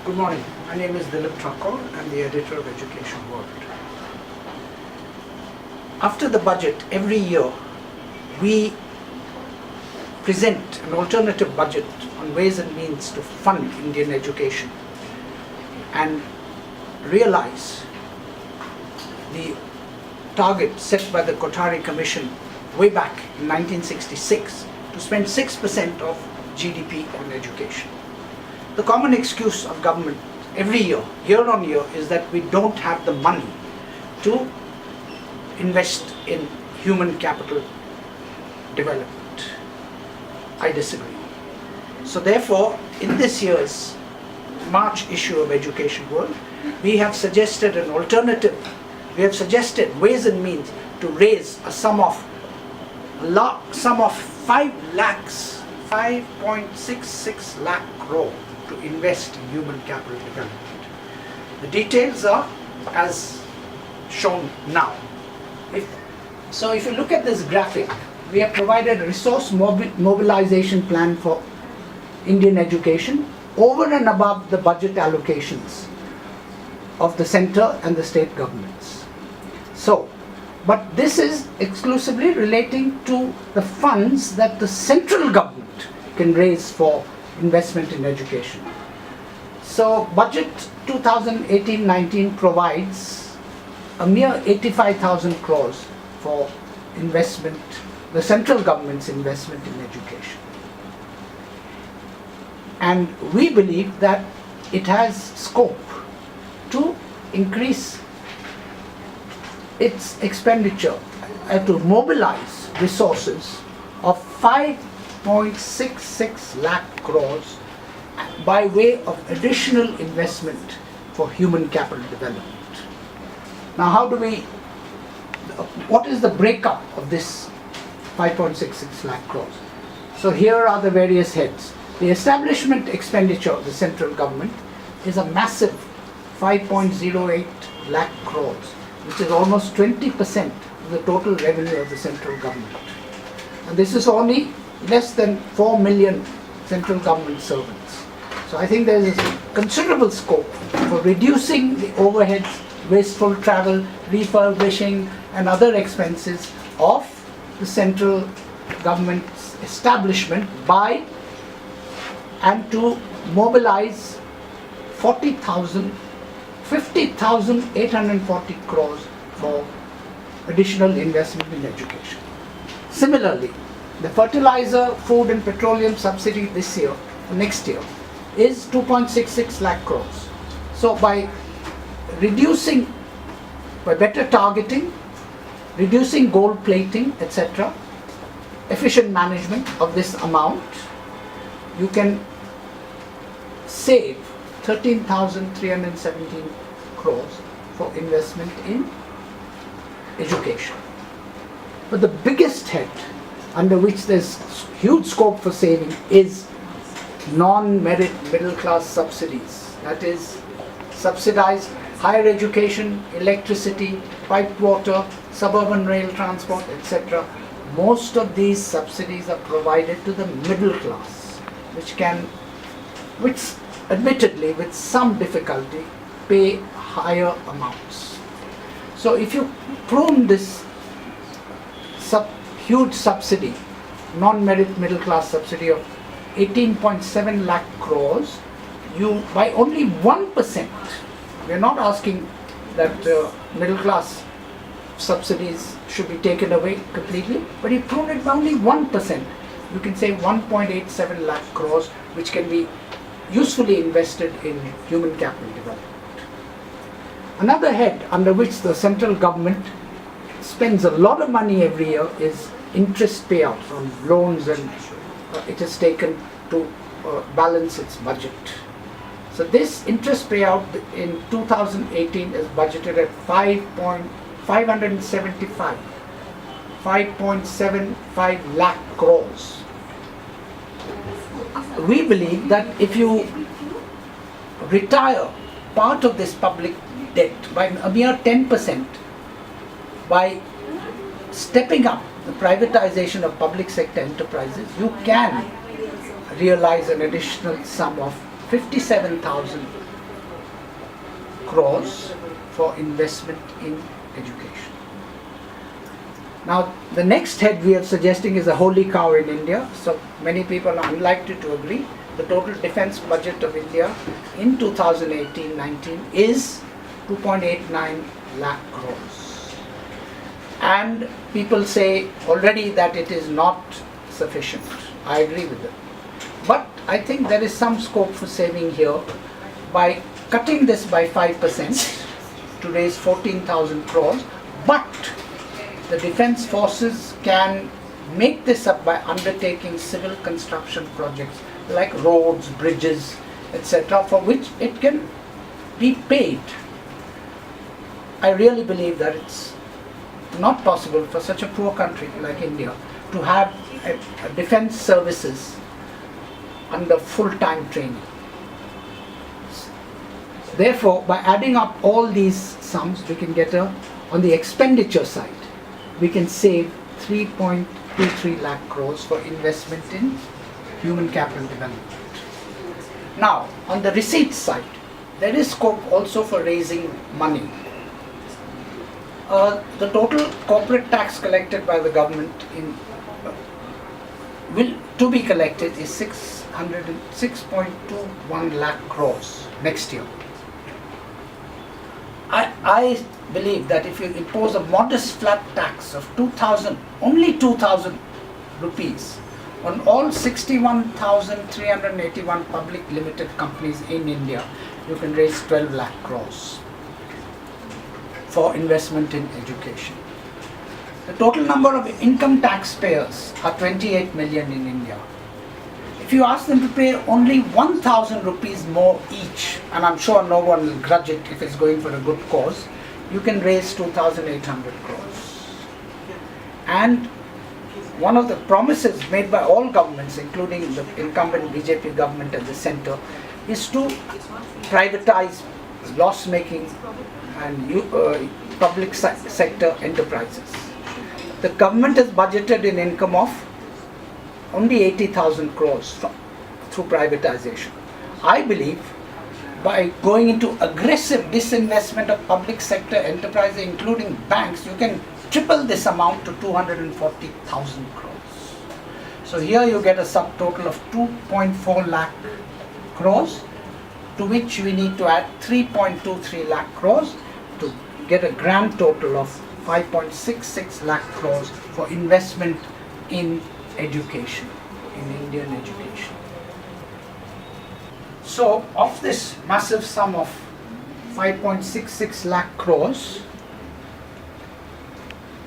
Good morning. My name is DilipThakore. I'm the editor of EducationWorld. After the budget, every year we present an alternative budget on ways and means to fund Indian education and realize the target set by the Kothari Commission way back in 1966 to spend 6% of GDP on education. The common excuse of government every year on year, is that we don't have the money to invest in human capital development. I disagree. So therefore, in this year's March issue of EducationWorld, we have suggested an alternative. We have suggested ways and means to raise a sum of 5.66 lakh crore to invest in human capital development. The details are as shown now. If you look at this graphic, we have provided a resource mobilization plan for Indian education over and above the budget allocations of the center and the state governments. But this is exclusively relating to the funds that the central government can raise for investment in education. So budget 2018-19 provides a mere 85,000 crores for investment, the central government's investment in education. And we believe that it has scope to increase its expenditure to mobilize resources of 5.66 lakh crores by way of additional investment for human capital development. Now what is the breakup of this 5.66 lakh crores? So here are the various heads. The establishment expenditure of the central government is a massive 5.08 lakh crores, which is almost 20% of the total revenue of the central government. And this is only less than 4 million central government servants. So I think there is considerable scope for reducing the overheads, wasteful travel, refurbishing and other expenses of the central government's establishment and to mobilize 50,840 crores for additional investment in education. Similarly, the fertilizer, food and petroleum subsidy this year, next year, is 2.66 lakh crores. So by better targeting, reducing gold plating, etc., efficient management of this amount, you can save 13,317 crores for investment in education. But the biggest head under which there's huge scope for saving is non-merit middle class subsidies. That is, subsidized higher education, electricity, piped water, suburban rail transport, etc. Most of these subsidies are provided to the middle class, which admittedly with some difficulty pay higher amounts. So if you prune this huge subsidy, non-merit middle class subsidy of 18.7 lakh crores, you by only 1%, we are not asking that middle class subsidies should be taken away completely, but you prune it by only 1%, you can save 1.87 lakh crores, which can be usefully invested in human capital development. Another head under which the central government spends a lot of money every year is interest payouts on loans, and it has taken to balance its budget. So this interest payout in 2018 is budgeted at 5.75 lakh crores. We believe that if you retire part of this public debt by a mere 10%, by stepping up the privatization of public sector enterprises, you can realize an additional sum of 57,000 crores for investment in education. Now, the next head we are suggesting is a holy cow in India. So many people are unlikely to agree. The total defense budget of India in 2018-19 is 2.89 lakh crores. And people say already that it is not sufficient. I agree with them. But I think there is some scope for saving here by cutting this by 5% to raise 14,000 crores. But the defense forces can make this up by undertaking civil construction projects like roads, bridges, etc., for which it can be paid. I really believe that it's not possible for such a poor country like India to have a defense services under full-time training. Therefore, by adding up all these sums, we can get on the expenditure side, we can save 3.23 lakh crores for investment in human capital development. Now, on the receipts side, there is scope also for raising money. The total corporate tax collected by the government to be collected is 6.21 lakh crores next year. I believe that if you impose a modest flat tax of only 2,000 rupees on all 61,381 public limited companies in India, you can raise 12 lakh crores for investment in education. The total number of income taxpayers are 28 million in India. If you ask them to pay only 1,000 rupees more each, and I'm sure no one will grudge it if it's going for a good cause, you can raise 2,800 crores. And one of the promises made by all governments, including the incumbent BJP government at the center, is to privatize loss-making and public sector enterprises. The government has budgeted an income of only 80,000 crores through privatization. I believe by going into aggressive disinvestment of public sector enterprises, including banks, you can triple this amount to 240,000 crores. So here you get a subtotal of 2.4 lakh crores, to which we need to add 3.23 lakh crores to get a grand total of 5.66 lakh crores for investment in education, in Indian education. So of this massive sum of 5.66 lakh crores,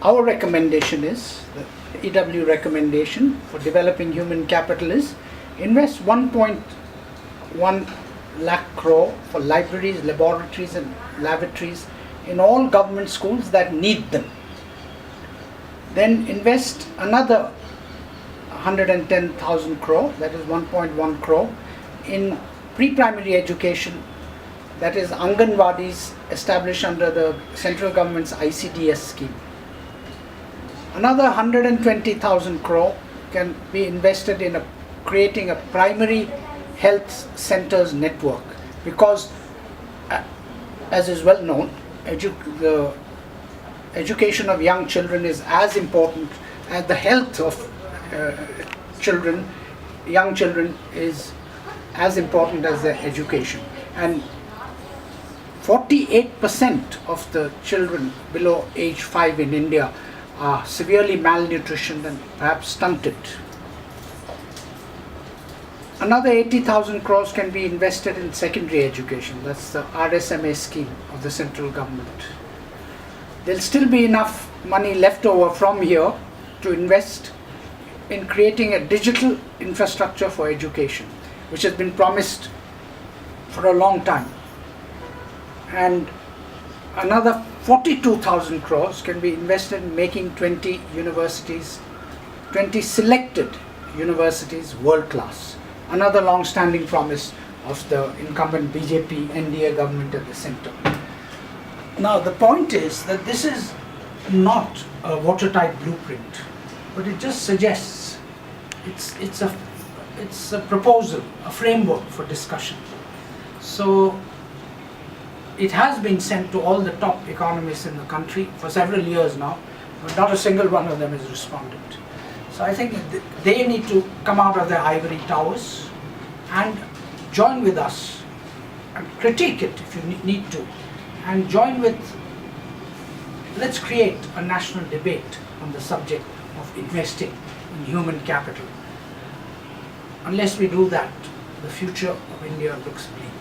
our recommendation is, the EW recommendation for developing human capital is, invest 1.1 lakh crore for libraries, laboratories and lavatories in all government schools that need them. Then invest another 110,000 crore, that is 1.1 crore, in pre-primary education, that is Anganwadis established under the central government's ICDS scheme. Another 120,000 crore can be invested in creating a primary health centers network, because as is well known, the education of young children is as important as the health of young children is as important as their education. And 48% of the children below age 5 in India are severely malnutritioned and perhaps stunted. Another 80,000 crores can be invested in secondary education. That's the RSMA scheme of the central government. There'll still be enough money left over from here to invest in creating a digital infrastructure for education, which has been promised for a long time. And another 42,000 crores can be invested in making 20 selected universities world class. Another long-standing promise of the incumbent BJP NDA government at the center. Now the point is that this is not a watertight blueprint, but it just suggests it's a proposal, a framework for discussion. So it has been sent to all the top economists in the country for several years now, but not a single one of them has responded. So I think they need to come out of their ivory towers and join with us and critique it if you need to, and join with, let's create a national debate on the subject of investing in human capital. Unless we do that, the future of India looks bleak.